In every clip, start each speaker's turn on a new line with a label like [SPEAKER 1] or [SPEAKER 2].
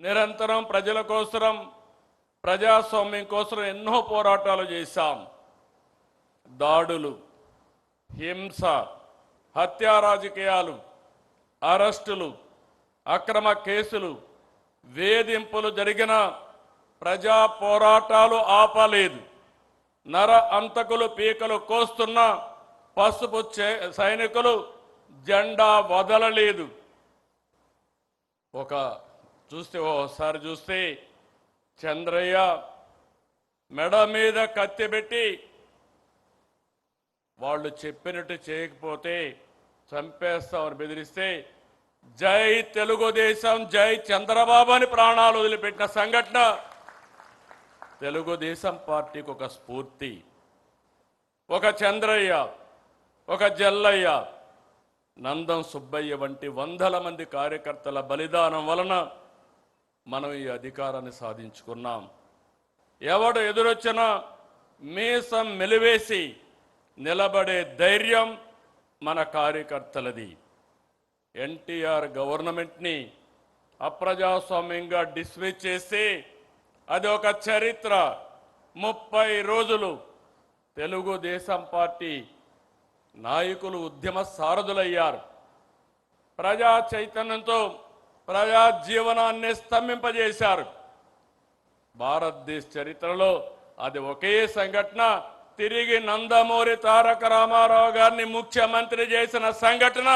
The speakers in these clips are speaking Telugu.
[SPEAKER 1] నిరంతరం ప్రజల కోసం ప్రజాస్వామ్యం కోసం ఎన్నో పోరాటాలు చేశాం. దాడులు, హింస, హత్యా రాజకీయాలు, అరెస్టులు, అక్రమ కేసులు, వేధింపులు జరిగిన ప్రజా పోరాటాలు ఆపలేదు. నర అంతకులు పీకలు కోస్తున్న పసుపు సైనికులు జెండా వదలలేదు. ఓసారి చూస్తే చంద్రయ్య మెడ మీద కత్తి పెట్టి వాళ్ళు చెప్పినట్టు చేయకపోతే చంపేస్తామని బెదిరిస్తే జై తెలుగుదేశం, జై చంద్రబాబు అని ప్రాణాలు వదిలిపెట్టిన సంఘటన తెలుగుదేశం పార్టీకి ఒక స్ఫూర్తి. ఒక చంద్రయ్య, ఒక జల్లయ్య, నందం సుబ్బయ్య వంటి వందల మంది కార్యకర్తల బలిదానం వలన మనం ఈ అధికారాన్ని సాధించుకున్నాం. ఎవడు ఎదురొచ్చినా మీసం మెలివేసి నిలబడే ధైర్యం మన కార్యకర్తలది. ఎన్టీఆర్ గవర్నమెంట్ని అప్రజాస్వామ్యంగా డిస్మిస్ చేసి అది ఒక చరిత్ర. 30 రోజులు తెలుగుదేశం పార్టీ నాయకులు ఉద్యమ సారథులయ్యారు. ప్రజా చైతన్యంతో ప్రజా జీవనాన్ని స్తంభింపజేశారు. భారతదేశ చరిత్రలో అది ఒకే సంఘటన. తిరిగి నందమూరి తారక రామారావు గారిని ముఖ్యమంత్రి చేసిన సంఘటన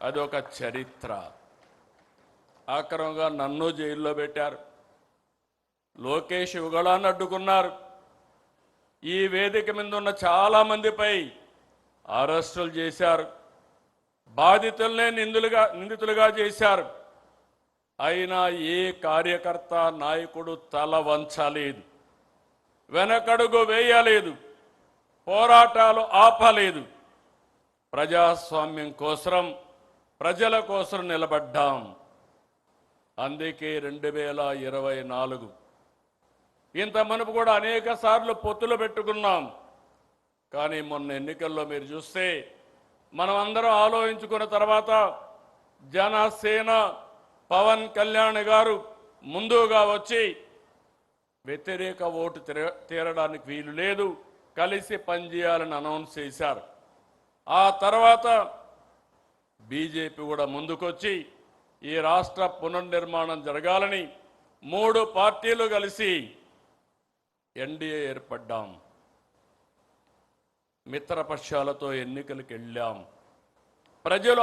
[SPEAKER 1] అది ఒక చరిత్ర. ఆక్రమంగా నన్ను జైల్లో పెట్టారు. లోకేష్ యుగళాన్ని అడ్డుకున్నారు. ఈ వేదిక మీద ఉన్న చాలా మందిపై అరెస్టులు చేశారు. బాధితులనే నిందితులుగా చేశారు. అయినా ఏ కార్యకర్త నాయకుడు తల వంచలేదు, వెనకడుగు వేయలేదు, పోరాటాలు ఆపలేదు. ప్రజాస్వామ్యం కోసం, ప్రజల కోసం నిలబడ్డాం. అందుకే 2024 ఇంత మనపు కూడా అనేక సార్లు పొత్తులు పెట్టుకున్నాం. కానీ మొన్న ఎన్నికల్లో మీరు చూస్తే మనం అందరం ఆలోచించుకున్న తర్వాత జనసేన పవన్ కళ్యాణ్ గారు ముందుగా వచ్చి వ్యతిరేక ఓటు తీరడానికి వీలు లేదు, కలిసి పనిచేయాలని అనౌన్స్ చేశారు. ఆ తర్వాత బీజేపీ కూడా ముందుకొచ్చి ఈ రాష్ట్ర పునర్నిర్మాణం జరగాలని 3 పార్టీలు కలిసి ఎన్డీఏ ఏర్పడ్డాం. మిత్రపక్షాలతో ఎన్నికలకు వెళ్ళాం. ప్రజలు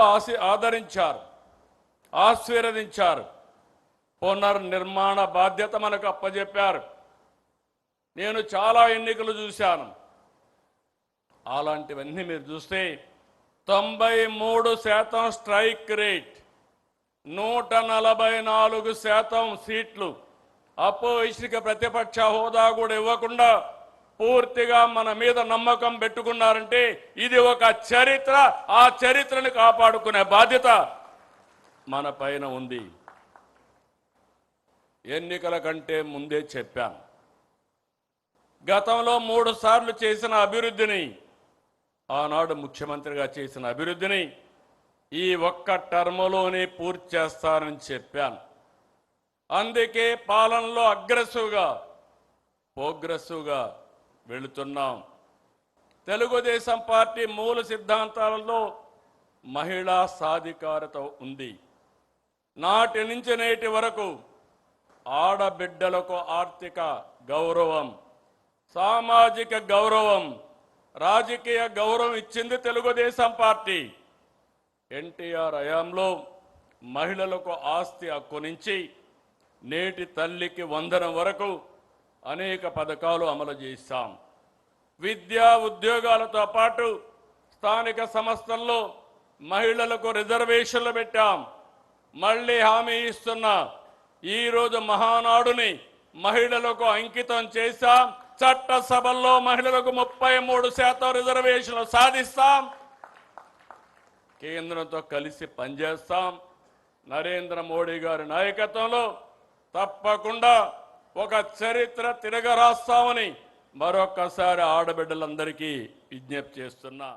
[SPEAKER 1] ఆదరించారు, ఆశీర్వదించారు. పునర్నిర్మాణ బాధ్యత మనకు అప్పజెప్పారు. నేను చాలా ఎన్నికలు చూశాను. అలాంటివన్నీ మీరు చూస్తే 93% స్ట్రైక్ రేట్, 144% సీట్లు, అపోజిషన్కి ప్రతిపక్ష హోదా కూడా ఇవ్వకుండా పూర్తిగా మన మీద నమ్మకం పెట్టుకున్నారంటే ఇది ఒక చరిత్ర. ఆ చరిత్రను కాపాడుకునే బాధ్యత మన పైన ఉంది. ఎన్నికల కంటే ముందే చెప్పాను, గతంలో 3 సార్లు చేసిన అభివృద్ధిని, ఆనాడు ముఖ్యమంత్రిగా చేసిన అభివృద్ధిని ఈ ఒక్క టర్మ్లోనే పూర్తి చేస్తానని చెప్పాను. అందుకే పాలనలో ప్రోగ్రెసివ్గా వెళుతున్నాం. తెలుగుదేశం పార్టీ మూల సిద్ధాంతాలలో మహిళా సాధికారత ఉంది. నాటి నుంచి నేటి వరకు ఆడబిడ్డలకు ఆర్థిక గౌరవం, సామాజిక గౌరవం, రాజకీయ గౌరవం ఇచ్చింది తెలుగుదేశం పార్టీ. ఎన్టీఆర్ హయాంలో మహిళలకు ఆస్తి హక్కు నుంచి నేటి తల్లికి వందనం వరకు అనేక పథకాలు అమలు చేశాం. విద్యా ఉద్యోగాలతో పాటు స్థానిక సంస్థల్లో మహిళలకు రిజర్వేషన్లు పెట్టాం. మళ్ళీ హామీ ఇస్తున్నా, ఈరోజు మహానాడుని మహిళలకు అంకితం చేశాం. చట్టసభల్లో మహిళలకు 33% రిజర్వేషన్లు సాధిస్తాం. కేంద్రంతో కలిసి పనిచేస్తాం. నరేంద్ర మోడీ గారి నాయకత్వంలో తప్పకుండా ఒక చరిత్ర తిరగరాస్తామని మరొక్కసారి ఆడబిడ్డలందరికీ విజ్ఞప్తి చేస్తున్నా.